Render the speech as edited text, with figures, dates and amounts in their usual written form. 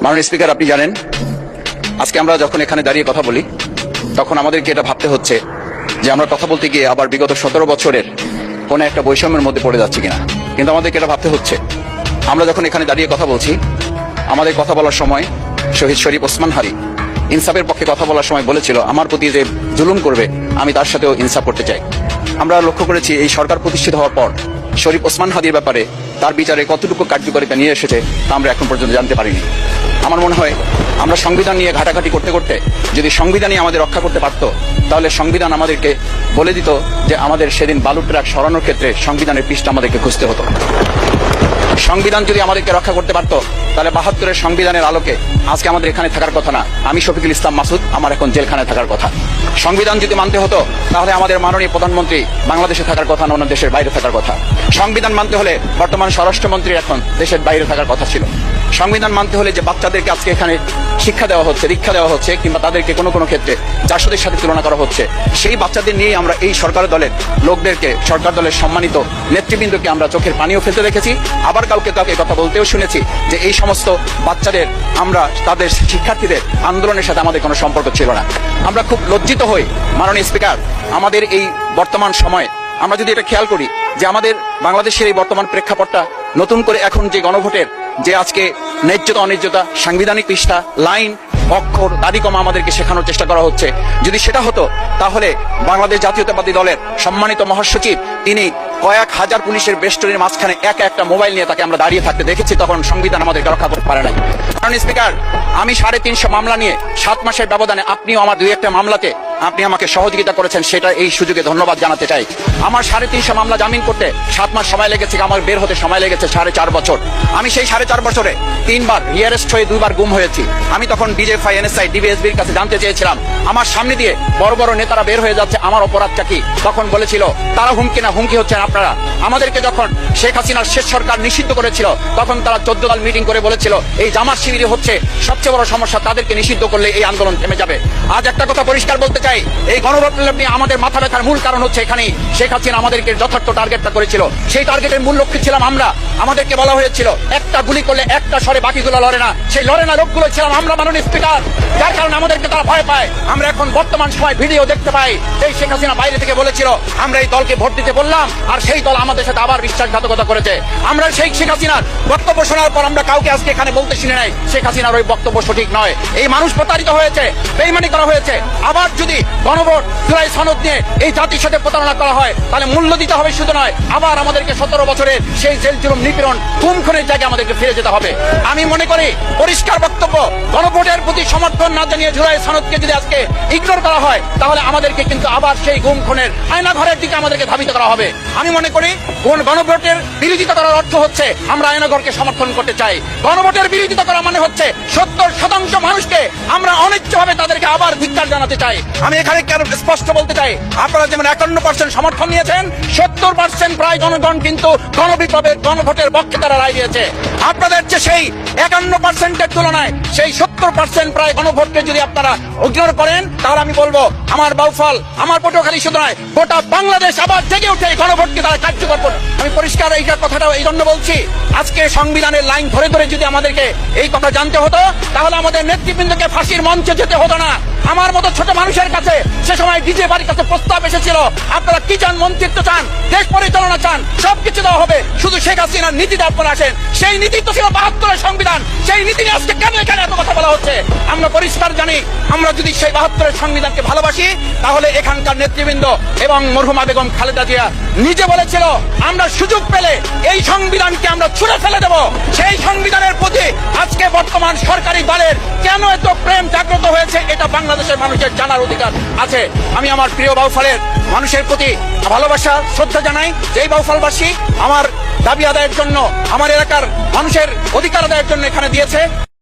মাননীয় স্পিকার, আপনি জানেন আজকে আমরা যখন এখানে দাঁড়িয়ে কথা বলি তখন আমাদেরকে এটা ভাবতে হচ্ছে যে আমরা কথা বলতে গিয়ে আবার বিগত 17 বছরের কোন একটা বৈষম্যের মধ্যে পড়ে যাচ্ছি কিনা। কিন্তু আমাদেরকে এটা ভাবতে হচ্ছে, আমরা যখন এখানে দাঁড়িয়ে কথা বলছি, আমাদের কথা বলার সময় শহীদ শরীফ ওসমান হাদি ইনসাফের পক্ষে কথা বলার সময় বলেছিল, আমার প্রতি যে জুলুম করবে আমি তার সাথেও ইনসাফ করতে চাই। আমরা লক্ষ্য করেছি এই সরকার প্রতিষ্ঠিত হওয়ার পর শরীফ ওসমান হাদির ব্যাপারে তার বিচারে কতটুকু কার্যকারিতা নিয়ে এসেছে তা আমরা এখন পর্যন্ত জানতে পারিনি। আমার মনে হয় আমরা সংবিধান নিয়ে ঘাটাঘাটি করতে করতে যদি সংবিধানই আমাদের রক্ষা করতে পারত, তাহলে সংবিধান আমাদেরকে বলে দিত যে আমাদের সেদিন বালু ট্রাক সরানোর ক্ষেত্রে সংবিধানের পৃষ্ঠা আমাদেরকে খুঁজতে হতো। সংবিধান যদি আমাদেরকে রক্ষা করতে পারত, তাহলে 72-এর সংবিধানের আলোকে আজকে আমাদের এখানে থাকার কথা না, আমি শফিকুল ইসলাম মাসুদ আমার এখন জেলখানায় থাকার কথা। সংবিধান যদি মানতে হতো, তাহলে আমাদের মাননীয় প্রধানমন্ত্রী বাংলাদেশে থাকার কথা না, অন্য দেশের বাইরে থাকার কথা। সংবিধান মানতে হলে বর্তমান স্বরাষ্ট্রমন্ত্রী এখন দেশের বাইরে থাকার কথা ছিল। সংবিধান মানতে হলে যে বাচ্চাদেরকে আজকে এখানে শিক্ষা দেওয়া হচ্ছে, দীক্ষা দেওয়া হচ্ছে, কিংবা তাদেরকে কোনো কোনো ক্ষেত্রে জাসদের সাথে তুলনা করা হচ্ছে, সেই বাচ্চাদের নিয়ে আমরা এই সরকার দলের লোকদেরকে, সরকার দলের সম্মানিত নেতৃবৃন্দকে আমরা চোখের পানিও ফেলতে দেখেছি। আবার কাউকে কাউকে কথা বলতেও শুনেছি যে এই সমস্ত বাচ্চাদের, আমরা তাদের শিক্ষার্থীদের আন্দোলনের সাথে আমাদের কোনো সম্পর্ক ছিল না। আমরা খুব লজ্জিত হই মাননীয় স্পিকার, আমাদের এই বর্তমান সময়ে আমরা যদি এটা খেয়াল করি যে আমাদের বাংলাদেশের এই বর্তমান প্রেক্ষাপটটা নতুন করে এখন যে গণভোটের যে আজকে ন্যায্যতা অন্যায্যতা, সাংবিধানিক পৃষ্ঠা, লাইন, অক্ষর, দাড়িকমা আমাদেরকে শেখানোর চেষ্টা করা হচ্ছে, যদি সেটা হতো তাহলে বাংলাদেশ জাতীয়তাবাদী দলের সম্মানিত মহাসচিব তিনি কয়েক হাজার পুলিশের বেষ্টনীর মাঝখানে একা একটা মোবাইল নিয়ে তাকে আমরা দাঁড়িয়ে থাকতে দেখেছি, তখন সংবিধান আমাদেরকে রক্ষা করতে পারে নাই। কারণ স্পিকার, আমি 350 মামলা নিয়ে 7 মাসের ব্যবধানে, আপনিও আমার 2-1টা মামলাতে আপনি আমাকে সহযোগিতা করেছেন, সেটা এই সুযোগে ধন্যবাদ জানাতে চাই। আমার 350 মামলা জামিন করতে 7 মাস সময় লেগেছে, আমার বের হতে সময় লেগেছে 4.5 বছর। আমি সেই 4.5 বছরে 3বার রিয়ারেস্ট হয়ে 2বার গুম হয়েছি। আমি তখন ডিজিএফআই, এনএসআই, ডিবিএসবির কাছে জানতে চেয়েছিলাম, আমার সামনে দিয়ে বড় বড় নেতারা বের হয়ে যাচ্ছে, আমার অপরাধটা কি? তখন বলেছিল তারা হুমকি না, হুমকি হচ্ছেন আপনারা। আমাদেরকে যখন শেখ হাসিনার শেষ সরকার নিষিদ্ধ করেছিল, তখন তারা 14 দল মিটিং করে বলেছিল এই জামাত শিবির হচ্ছে সবচেয়ে বড় সমস্যা, তাদেরকে নিষিদ্ধ করলে এই আন্দোলন থেমে যাবে। আজ একটা কথা পরিষ্কার বলতে চাই, এই গণভোট নিয়ে আমাদের মাথা ব্যথার মূল কারণ হচ্ছে এখানেই শেখ হাসিনা আমাদেরকে যথার্থ টার্গেটটা করেছিল। সেই টার্গেটের মূল লক্ষ্য ছিলাম আমরা। আমাদেরকে বলা হয়েছিল একটা গুলি করলে একটা সরে বাকিগুলো লড়ে না, সেই লড়ে না লোকগুলো ছিলাম আমরা মাননীয় স্পিকার, যার কারণে আমাদেরকে তারা ভয় পায়। আমরা এখন বর্তমান সময় ভিডিও দেখতে পাই, এই শেখ হাসিনা বাইরে থেকে বলেছিল আমরা এই দলকে ভোট দিতে বললাম, আর সেই দল আমাদের সাথে আবার বিশ্বাসঘাতকতা করেছে। আমরা সেই শেখ হাসিনার বক্তব্য শোনার পর আমরা কাউকে আজকে এখানে বলতে শুনে নাই শেখ হাসিনার ওই বক্তব্য সঠিক নয়, এই মানুষ প্রতারিত হয়েছে, বেইমানি করা হয়েছে। আবার যদি গণভোট জুলাই সনদ নিয়ে এই জাতির সাথে প্রতারণা করা হয়, তাহলে মূল্য দিতে হবে শুধু নয়, আবার আমাদেরকে 17 বছরের সেই জেল জুলুম, নিপীড়ন, খুনের জায়গায় আমাদেরকে ফিরে যেতে হবে। আমি মনে করি পরিষ্কার বক্তব্য, গণভোটের প্রতি সমর্থন না জানিয়ে জুলাই সনদকে যদি আজকে ইগনোর করা হয়, তাহলে আমাদেরকে কিন্তু আবার সেই খুনের আয়নাঘরের দিকে আমাদেরকে ধাবিত করা হবে। আমি মনে করি গণভোটের বিরোধিতা করার অর্থ হচ্ছে আমরা আয়নাঘরকে সমর্থন করতে চাই। গণভোটের বিরোধিতা করা মানে হচ্ছে 70% মানুষকে আমরা অনিচ্ছভাবে তাদেরকে আবার ধিক্কার জানাতে চাই। আমি এখানে স্পষ্ট বলতে চাই, আপনারা যেমন 51% সমর্থন নিয়েছেন, 70% প্রায় জনগণ কিন্তু গণবিপ্লবের গণভোটের পক্ষে তারা রায় দিয়েছে। আপনাদের যে সেই 51%-এর তুলনায় সেই 70% প্রায় গণভোটকে যদি আপনারা ইগনোর করেন, তাহলে আমি বলবো আমার বাউফল, আমার পটুয়াখালী শুধু নয়, গোটা বাংলাদেশ আবার জেগে উঠে এই গণভোটকে তারা কার্যকর করবে। আমি পরিষ্কার এই কথাটা এই জন্য বলছি, আজকে সংবিধানের লাইন ধরে ধরে যদি আমাদেরকে এই কথা জানতে হতো, তাহলে আমাদের নেতৃবৃন্দকে ফাঁসির মঞ্চে যেতে হতো না। আমার মতো ছোট মানুষের কাছে সে সময় ডিজে বাড়ির কাছে প্রস্তাব এসেছিল, আপনারা কি চান, মন্ত্রিত্ব চান, দেশ পরিচালনা চান, সবকিছু দেওয়া হবে, শুধু শেখ হাসিনার নীতিতে আপনারা আসেন। সেই নীতি তো ছিল 72-এর সংবিধান, সেই নীতি নিয়ে আজকে কেন এখানে এত কথা বলা হচ্ছে? আমরা পরিষ্কার জানি, আমরা যদি সেই 72-এর সংবিধানকে ভালোবাসি, তাহলে এখানকার নেতৃবৃন্দ এবং মরহুমা বেগম খালেদা জিয়া নিজে বলেছিল আমরা সুযোগ পেলে এই সংবিধানকে আমরা ছুঁড়ে ফেলে দেব। সেই সংবিধানের প্রতি আজকে বর্তমান সরকারি দলের কেন এত প্রেম জাগ্রত হয়েছে, এটা বাংলাদেশের মানুষের জানার অধিকার আছে। আমি আমার প্রিয় বাউফলের মানুষের প্রতি ভালোবাসা, শ্রদ্ধা জানাই। যেই বাউফলবাসী আমার দাবি আদায়ের জন্য, আমার এলাকার মানুষের অধিকার আদায়ের জন্য এখানে দিয়েছে,